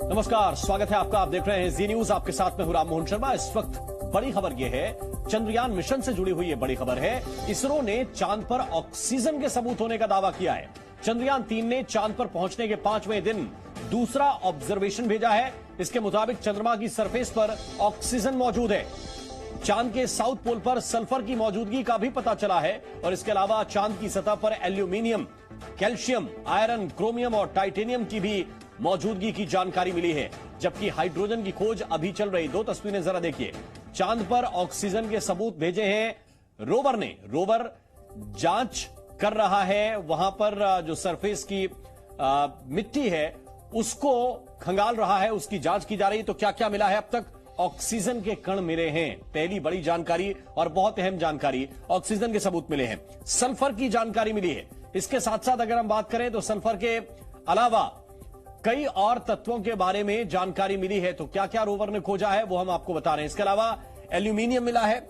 नमस्कार, स्वागत है आपका। आप देख रहे हैं जी न्यूज। आपके साथ में हूं राम मोहन शर्मा। इस वक्त बड़ी खबर यह है, चंद्रयान मिशन से जुड़ी हुई यह बड़ी खबर है। इसरो ने चांद पर ऑक्सीजन के सबूत होने का दावा किया है। चंद्रयान 3 ने चांद पर पहुंचने के 5वें दिन दूसरा ऑब्जर्वेशन भेजा है। इसके मुताबिक चंद्रमा की सरफेस पर ऑक्सीजन मौजूद है। चांद के साउथ पोल पर सल्फर की मौजूदगी का भी पता चला है और इसके अलावा चांद की सतह पर एल्यूमिनियम, कैल्शियम, आयरन, क्रोमियम और टाइटेनियम की भी मौजूदगी की जानकारी मिली है। जबकि हाइड्रोजन की खोज अभी चल रही। दो तस्वीरें जरा देखिए। चांद पर ऑक्सीजन के सबूत भेजे हैं रोवर ने। रोवर जांच कर रहा है, वहां पर जो सरफेस की मिट्टी है उसको खंगाल रहा है, उसकी जांच की जा रही है। तो क्या क्या मिला है अब तक? ऑक्सीजन के कण मिले हैं, पहली बड़ी जानकारी और बहुत अहम जानकारी। ऑक्सीजन के सबूत मिले हैं, सल्फर की जानकारी मिली है। इसके साथ साथ अगर हम बात करें तो सल्फर के अलावा कई और तत्वों के बारे में जानकारी मिली है। तो क्या क्या रोवर ने खोजा है वो हम आपको बता रहे हैं। इसके अलावा एल्यूमिनियम मिला है।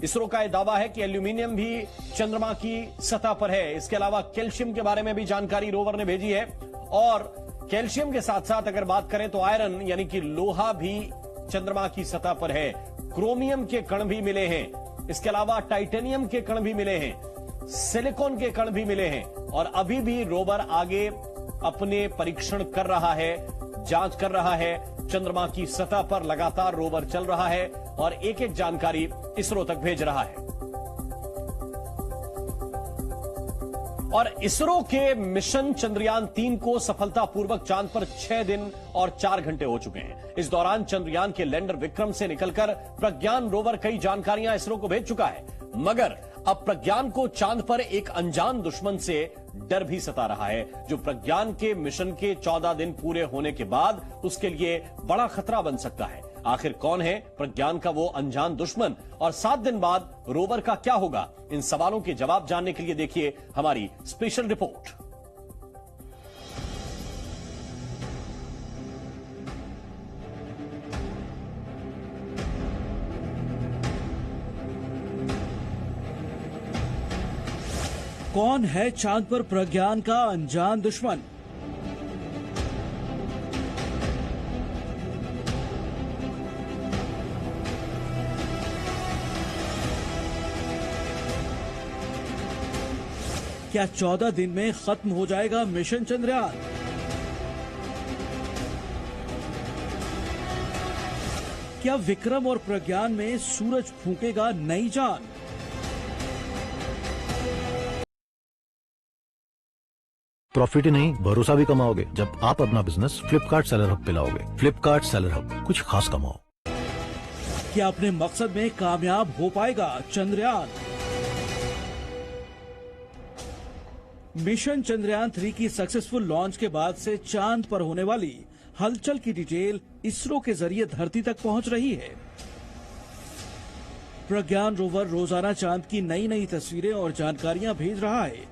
इसरो का यह दावा है कि एल्यूमिनियम भी चंद्रमा की सतह पर है। इसके अलावा कैल्शियम के बारे में भी जानकारी रोवर ने भेजी है। और कैल्शियम के साथ साथ अगर बात करें तो आयरन यानी कि लोहा भी चंद्रमा की सतह पर है। क्रोमियम के कण भी मिले हैं। इसके अलावा टाइटेनियम के कण भी मिले हैं, सिलिकॉन के कण भी मिले हैं। और अभी भी रोवर आगे अपने परीक्षण कर रहा है, जांच कर रहा है। चंद्रमा की सतह पर लगातार रोवर चल रहा है और एक एक जानकारी इसरो तक भेज रहा है। और इसरो के मिशन चंद्रयान 3 को सफलतापूर्वक चांद पर 6 दिन और 4 घंटे हो चुके हैं। इस दौरान चंद्रयान के लैंडर विक्रम से निकलकर प्रज्ञान रोवर कई जानकारियां इसरो को भेज चुका है। मगर अब प्रज्ञान को चांद पर एक अनजान दुश्मन से डर भी सता रहा है, जो प्रज्ञान के मिशन के 14 दिन पूरे होने के बाद उसके लिए बड़ा खतरा बन सकता है। आखिर कौन है प्रज्ञान का वो अनजान दुश्मन और 7 दिन बाद रोवर का क्या होगा? इन सवालों के जवाब जानने के लिए देखिए हमारी स्पेशल रिपोर्ट। कौन है चांद पर प्रज्ञान का अनजान दुश्मन? क्या 14 दिन में खत्म हो जाएगा मिशन चंद्रयान? क्या विक्रम और प्रज्ञान में सूरज फूंकेगा नई जान? प्रॉफिट ही नहीं, भरोसा भी कमाओगे जब आप अपना बिजनेस फ्लिपकार्ट सेलर हब पे लाओगे। फ्लिपकार्ट सेलर हब, कुछ खास कमाओ। क्या अपने मकसद में कामयाब हो पाएगा चंद्रयान? मिशन चंद्रयान 3 की सक्सेसफुल लॉन्च के बाद से चांद पर होने वाली हलचल की डिटेल इसरो के जरिए धरती तक पहुंच रही है। प्रज्ञान रोवर रोजाना चांद की नई नई तस्वीरें और जानकारियां भेज रहा है।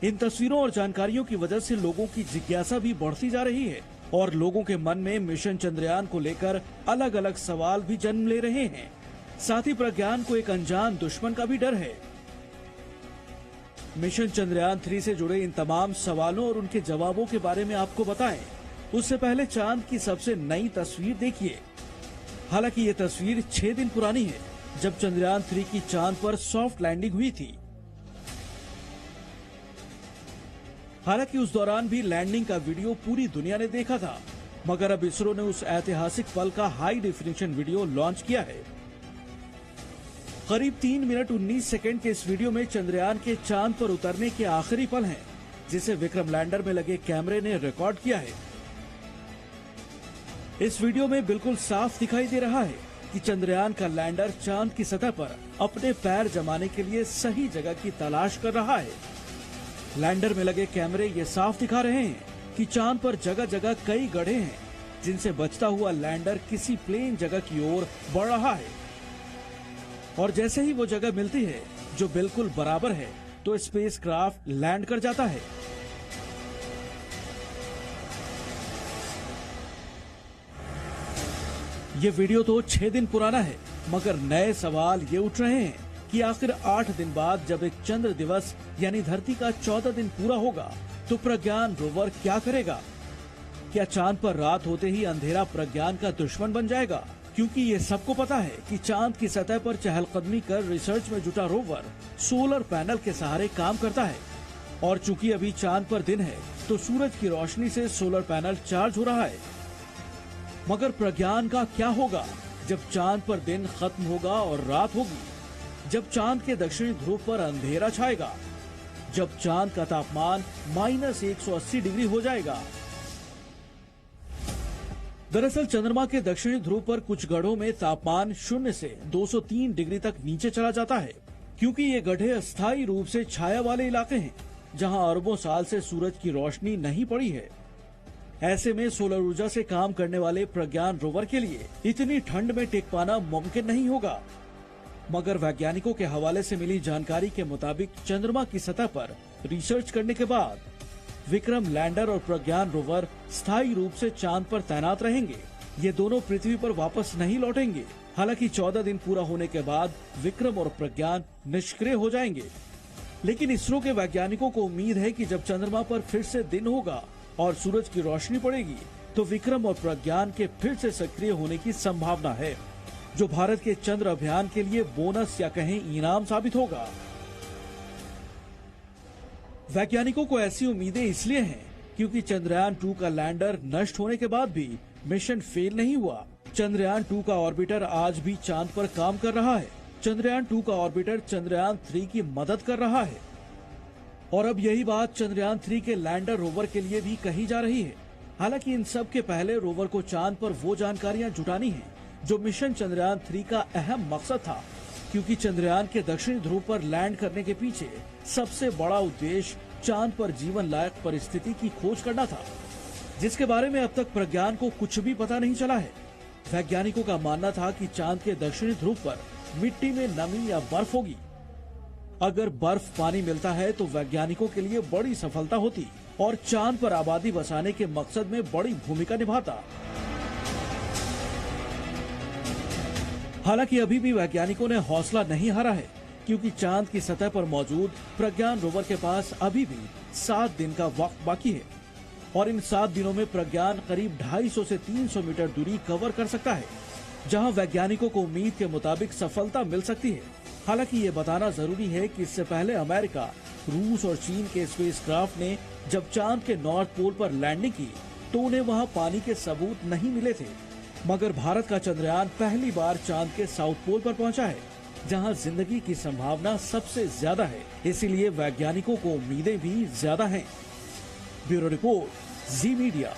इन तस्वीरों और जानकारियों की वजह से लोगों की जिज्ञासा भी बढ़ती जा रही है और लोगों के मन में मिशन चंद्रयान को लेकर अलग अलग सवाल भी जन्म ले रहे हैं। साथ ही प्रज्ञान को एक अनजान दुश्मन का भी डर है। मिशन चंद्रयान 3 से जुड़े इन तमाम सवालों और उनके जवाबों के बारे में आपको बताएं, उससे पहले चांद की सबसे नई तस्वीर देखिए। हालांकि ये तस्वीर 6 दिन पुरानी है, जब चंद्रयान 3 की चांद पर सॉफ्ट लैंडिंग हुई थी। हालांकि उस दौरान भी लैंडिंग का वीडियो पूरी दुनिया ने देखा था, मगर अब इसरो ने उस ऐतिहासिक पल का हाई डेफिनेशन वीडियो लॉन्च किया है। करीब 3 मिनट 19 सेकंड के इस वीडियो में चंद्रयान के चांद पर उतरने के आखिरी पल हैं, जिसे विक्रम लैंडर में लगे कैमरे ने रिकॉर्ड किया है। इस वीडियो में बिल्कुल साफ दिखाई दे रहा है कि चंद्रयान का लैंडर चांद की सतह पर अपने पैर जमाने के लिए सही जगह की तलाश कर रहा है। लैंडर में लगे कैमरे ये साफ दिखा रहे हैं कि चांद पर जगह जगह कई गड्ढे हैं, जिनसे बचता हुआ लैंडर किसी प्लेन जगह की ओर बढ़ रहा है। और जैसे ही वो जगह मिलती है जो बिल्कुल बराबर है, तो स्पेसक्राफ्ट लैंड कर जाता है। ये वीडियो तो 6 दिन पुराना है, मगर नए सवाल ये उठ रहे हैं कि आखिर 8 दिन बाद जब एक चंद्र दिवस यानी धरती का 14 दिन पूरा होगा, तो प्रज्ञान रोवर क्या करेगा? क्या चांद पर रात होते ही अंधेरा प्रज्ञान का दुश्मन बन जाएगा? क्योंकि ये सबको पता है कि चांद की सतह पर चहलकदमी कर रिसर्च में जुटा रोवर सोलर पैनल के सहारे काम करता है। और चूंकि अभी चांद पर दिन है तो सूरज की रोशनी से सोलर पैनल चार्ज हो रहा है। मगर प्रज्ञान का क्या होगा जब चांद पर दिन खत्म होगा और रात होगी, जब चांद के दक्षिणी ध्रुव पर अंधेरा छाएगा, जब चांद का तापमान -180 डिग्री हो जाएगा? दरअसल चंद्रमा के दक्षिणी ध्रुव पर कुछ गढ़ों में तापमान 0 से 203 डिग्री तक नीचे चला जाता है, क्योंकि ये गड्ढे अस्थायी रूप से छाया वाले इलाके हैं जहां अरबों साल से सूरज की रोशनी नहीं पड़ी है। ऐसे में सोलर ऊर्जा से काम करने वाले प्रज्ञान रोवर के लिए इतनी ठंड में टिक पाना मुमकिन नहीं होगा। मगर वैज्ञानिकों के हवाले से मिली जानकारी के मुताबिक चंद्रमा की सतह पर रिसर्च करने के बाद विक्रम लैंडर और प्रज्ञान रोवर स्थायी रूप से चांद पर तैनात रहेंगे। ये दोनों पृथ्वी पर वापस नहीं लौटेंगे। हालांकि 14 दिन पूरा होने के बाद विक्रम और प्रज्ञान निष्क्रिय हो जाएंगे। लेकिन इसरो के वैज्ञानिकों को उम्मीद है कि जब चंद्रमा पर फिर से दिन होगा और सूरज की रोशनी पड़ेगी तो विक्रम और प्रज्ञान के फिर से सक्रिय होने की संभावना है, जो भारत के चंद्र अभियान के लिए बोनस या कहें इनाम साबित होगा। वैज्ञानिकों को ऐसी उम्मीदें इसलिए हैं क्योंकि चंद्रयान 2 का लैंडर नष्ट होने के बाद भी मिशन फेल नहीं हुआ। चंद्रयान 2 का ऑर्बिटर आज भी चांद पर काम कर रहा है। चंद्रयान 2 का ऑर्बिटर चंद्रयान 3 की मदद कर रहा है। और अब यही बात चंद्रयान 3 के लैंडर रोवर के लिए भी कही जा रही है। हालांकि इन सब के पहले रोवर को चांद पर वो जानकारियां जुटानी है जो मिशन चंद्रयान 3 का अहम मकसद था, क्योंकि चंद्रयान के दक्षिणी ध्रुव पर लैंड करने के पीछे सबसे बड़ा उद्देश्य चांद पर जीवन लायक परिस्थिति की खोज करना था, जिसके बारे में अब तक प्रज्ञान को कुछ भी पता नहीं चला है। वैज्ञानिकों का मानना था कि चांद के दक्षिणी ध्रुव पर मिट्टी में नमी या बर्फ होगी। अगर बर्फ पानी मिलता है तो वैज्ञानिकों के लिए बड़ी सफलता होती और चांद पर आबादी बसाने के मकसद में बड़ी भूमिका निभाता। हालांकि अभी भी वैज्ञानिकों ने हौसला नहीं हारा है, क्योंकि चांद की सतह पर मौजूद प्रज्ञान रोवर के पास अभी भी 7 दिन का वक्त बाकी है और इन 7 दिनों में प्रज्ञान करीब 250 से 300 मीटर दूरी कवर कर सकता है, जहां वैज्ञानिकों को उम्मीद के मुताबिक सफलता मिल सकती है। हालांकि ये बताना जरूरी है कि इससे पहले अमेरिका, रूस और चीन के स्पेसक्राफ्ट ने जब चांद के नॉर्थ पोल पर लैंडिंग की तो उन्हें वहां पानी के सबूत नहीं मिले थे। मगर भारत का चंद्रयान पहली बार चांद के साउथ पोल पर पहुंचा है, जहां जिंदगी की संभावना सबसे ज्यादा है। इसीलिए वैज्ञानिकों को उम्मीदें भी ज्यादा हैं। ब्यूरो रिपोर्ट, जी मीडिया।